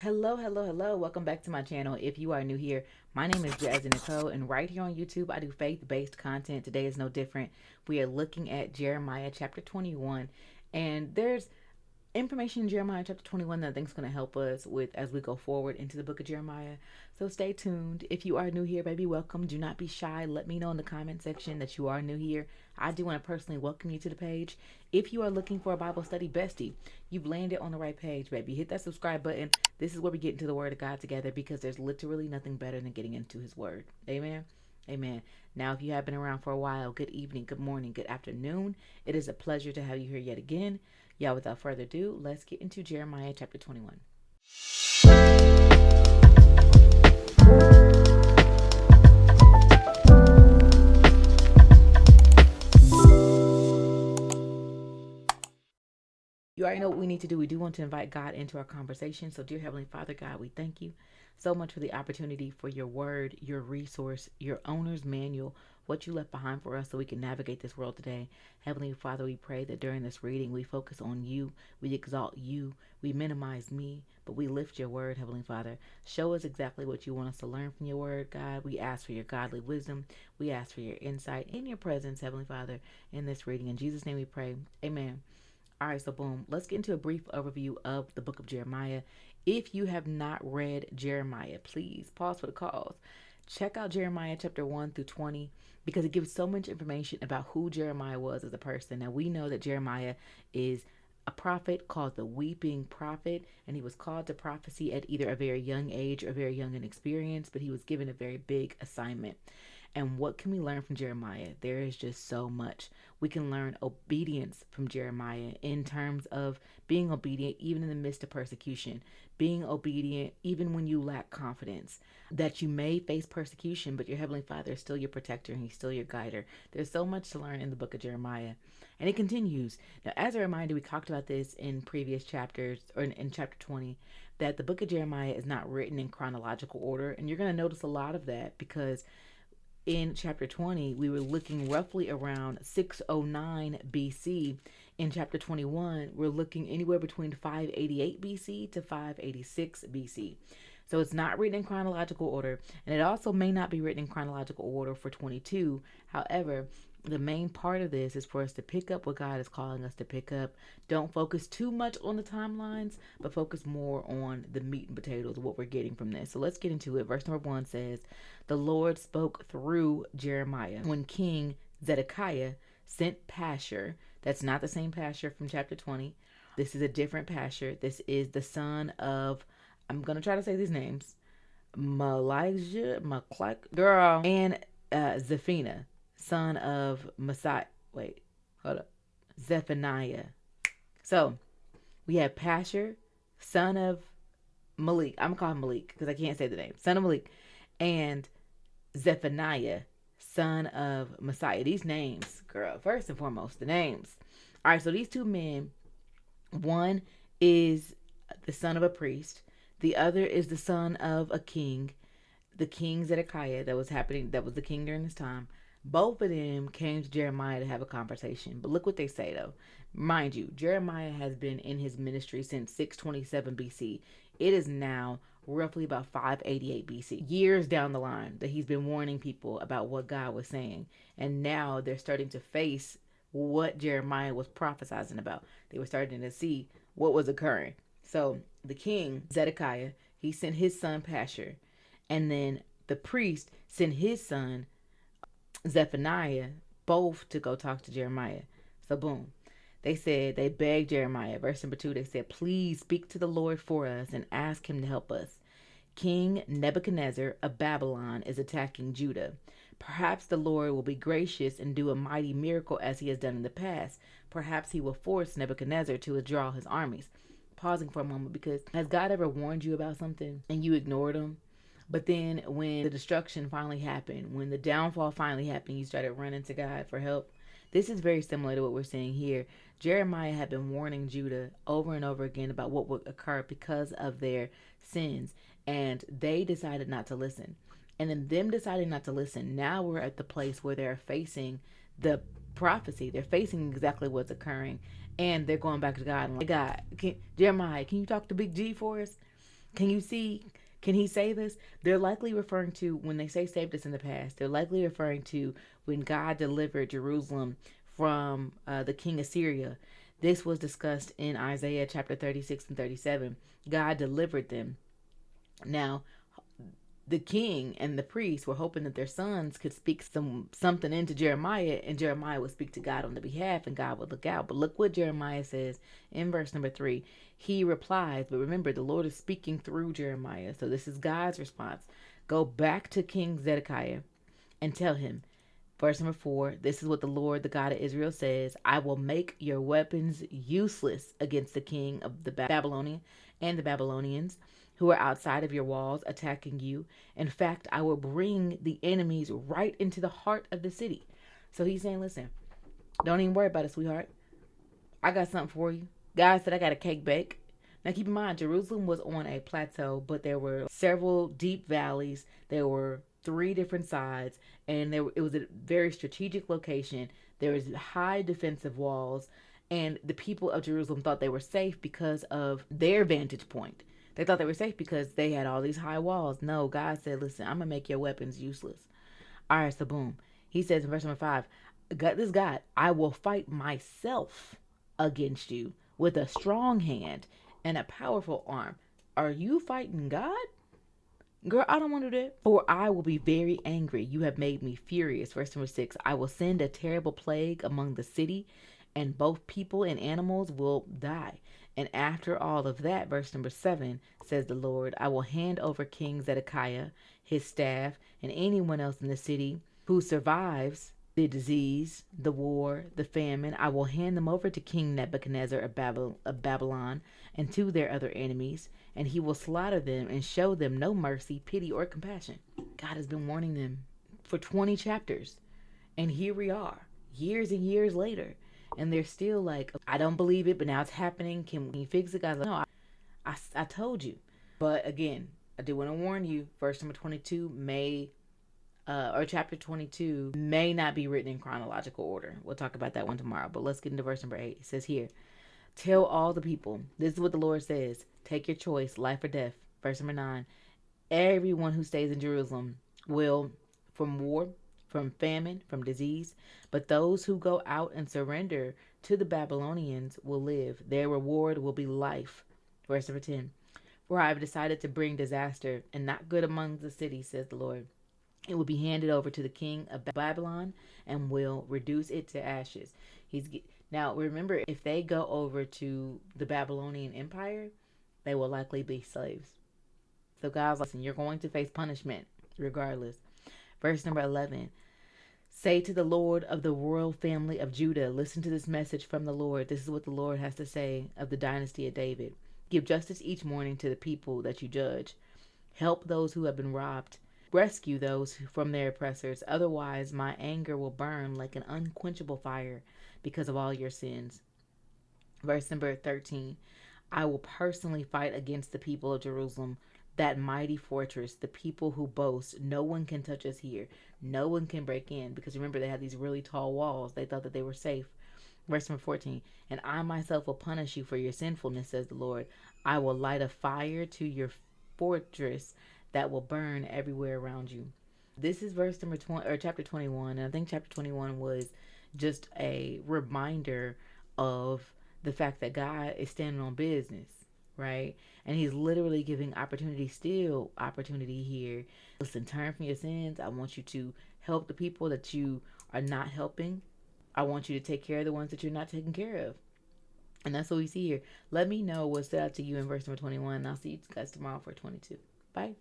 Hello. Welcome back to my channel. If you are new here, my name is Jazzy Nicole, and right here on YouTube, I do faith-based content. Today is no different. We are looking at Jeremiah chapter 21, and there's information in Jeremiah chapter 21 that I think is going to help us with as we go forward into the book of Jeremiah. So stay tuned. If you are new here, baby, welcome. Do not be shy. Let me know in the comment section that you are new here. I do want to personally welcome you to the page. If you are looking for a Bible study bestie, you've landed on the right page, baby. Hit that subscribe button. This is where we get into the Word of God together, because there's literally nothing better than getting into His Word. Amen. Amen. Now, if you have been around for a while, good evening, good morning, good afternoon. It is a pleasure to have you here yet again. Y'all, without further ado, let's get into Jeremiah chapter 21. You already know what we need to do. We do want to invite God into our conversation. So, dear Heavenly Father, God, we thank you so much for the opportunity, for your word, your resource, your owner's manual, what you left behind for us so we can navigate this world today. Heavenly Father, we pray that during this reading, we focus on you, we exalt you, we minimize me, but we lift your word, Heavenly Father. Show us exactly what you want us to learn from your word, God. We ask for your godly wisdom. We ask for your insight in your presence, Heavenly Father, in this reading. In Jesus' name we pray. Amen. All right, so boom, let's get into a brief overview of the book of Jeremiah. If you have not read Jeremiah, please pause for the cause. Check out Jeremiah chapter 1 through 20, because it gives so much information about who Jeremiah was as a person. Now, we know that Jeremiah is a prophet called the weeping prophet, and he was called to prophecy at either a very young age or very young in experience, but he was given a very big assignment. And what can we learn from Jeremiah? There is just so much. We can learn obedience from Jeremiah in terms of being obedient even in the midst of persecution, being obedient even when you lack confidence, that you may face persecution, but your Heavenly Father is still your protector and He's still your guider. There's so much to learn in the book of Jeremiah. And it continues. Now, as a reminder, we talked about this in previous chapters, or in chapter 20, that the book of Jeremiah is not written in chronological order. And you're going to notice a lot of that, because in chapter 20, we were looking roughly around 609 BC. In chapter 21, we're looking anywhere between 588 BC to 586 BC. So it's not written in chronological order, and it also may not be written in chronological order for 22. However, the main part of this is for us to pick up what God is calling us to pick up. Don't focus too much on the timelines, but focus more on the meat and potatoes of what we're getting from this. So let's get into it. Verse number 1 says, "The Lord spoke through Jeremiah when King Zedekiah sent Pashur." That's not the same Pashur from chapter 20. This is a different Pashur. This is the son of, I'm going to try to say these names, Malijah, girl, and Zephaniah, son of Zephaniah. So we have Pashur, son of Malik. I'm gonna call him Malik because I can't say the name. Son of Malik, and Zephaniah, son of Messiah. These names, girl, first and foremost, the names. All right, so these two men, one is the son of a priest, the other is the son of a king, the king Zedekiah that was the king during this time. Both of them came to Jeremiah to have a conversation. But look what they say, though. Mind you, Jeremiah has been in his ministry since 627 BC. It is now roughly about 588 BC, years down the line, that he's been warning people about what God was saying. And now they're starting to face what Jeremiah was prophesizing about. They were starting to see what was occurring. So the king, Zedekiah, he sent his son Pashur. And then the priest sent his son Zephaniah, both to go talk to Jeremiah. So boom, they begged Jeremiah. Verse number 2, they said, "Please speak to the Lord for us and ask him to help us. King Nebuchadnezzar of Babylon is attacking Judah. Perhaps the Lord will be gracious and do a mighty miracle as he has done in the past. Perhaps he will force Nebuchadnezzar to withdraw his armies." Pausing for a moment, because has God ever warned you about something and you ignored him? But then when the destruction finally happened, when the downfall finally happened, you started running to God for help. This is very similar to what we're seeing here. Jeremiah had been warning Judah over and over again about what would occur because of their sins, and they decided not to listen. And then them deciding not to listen, now we're at the place where they're facing the prophecy. They're facing exactly what's occurring, and they're going back to God and like, Jeremiah, can you talk to Big G for us? Can you see? Can he save us? They're likely referring to, when they say saved us in the past, they're likely referring to when God delivered Jerusalem from the king of Syria. This was discussed in Isaiah chapter 36 and 37. God delivered them. Now, the king and the priests were hoping that their sons could speak something into Jeremiah, and Jeremiah would speak to God on the behalf, and God would look out. But look what Jeremiah says in verse number 3. He replies, but remember, the Lord is speaking through Jeremiah, so this is God's response. Go back to King Zedekiah and tell him, verse number 4, this is what the Lord, the God of Israel, says: I will make your weapons useless against the king of the Babylonian and the Babylonians who are outside of your walls attacking you. In fact, I will bring the enemies right into the heart of the city. So he's saying, listen, don't even worry about it, sweetheart. I got something for you. God said I got a cake bake. Now keep in mind, Jerusalem was on a plateau, but there were several deep valleys. There were 3 different sides, and it was a very strategic location. There was high defensive walls, and the people of Jerusalem thought they were safe because of their vantage point. They thought they were safe because they had all these high walls. No, God said, listen, I'm going to make your weapons useless. All right, so boom. He says in verse number 5, God, I will fight myself against you with a strong hand and a powerful arm. Are you fighting God? Girl, I don't want to do that. For I will be very angry. You have made me furious. Verse number 6, I will send a terrible plague among the city, and both people and animals will die. And after all of that, verse number 7, says the Lord, I will hand over King Zedekiah, his staff, and anyone else in the city who survives the disease, the war, the famine. I will hand them over to King Nebuchadnezzar of Babylon and to their other enemies, and he will slaughter them and show them no mercy, pity, or compassion. God has been warning them for 20 chapters. And here we are, years and years later. And they're still like, I don't believe it, but now it's happening. Can you fix it? God's like, no, I told you. But again, I do want to warn you, verse number 22 or chapter 22 may not be written in chronological order. We'll talk about that one tomorrow. But let's get into verse number 8. It says here, tell all the people, this is what the Lord says: take your choice, life or death. Verse number 9, everyone who stays in Jerusalem will, from war, from famine, from disease, but those who go out and surrender to the Babylonians will live. Their reward will be life. Verse number 10, for I have decided to bring disaster and not good among the cities, says the Lord. It will be handed over to the king of Babylon and will reduce it to ashes. Now remember, if they go over to the Babylonian Empire, they will likely be slaves. So God's like, listen, you're going to face punishment regardless. Verse number 11, say to the Lord of the royal family of Judah, listen to this message from the Lord. This is what the Lord has to say of the dynasty of David. Give justice each morning to the people that you judge. Help those who have been robbed. Rescue those from their oppressors. Otherwise, my anger will burn like an unquenchable fire because of all your sins. Verse number 13, I will personally fight against the people of Jerusalem, that mighty fortress, the people who boast, no one can touch us here. No one can break in. Because remember, they had these really tall walls. They thought that they were safe. Verse number 14, and I myself will punish you for your sinfulness, says the Lord. I will light a fire to your fortress that will burn everywhere around you. This is verse number 20, or chapter 21. And I think chapter 21 was just a reminder of the fact that God is standing on business, right? And he's literally giving opportunity here. Listen, turn from your sins. I want you to help the people that you are not helping. I want you to take care of the ones that you're not taking care of. And that's what we see here. Let me know what stood out to you in verse number 21. And I'll see you guys tomorrow for 22. Bye.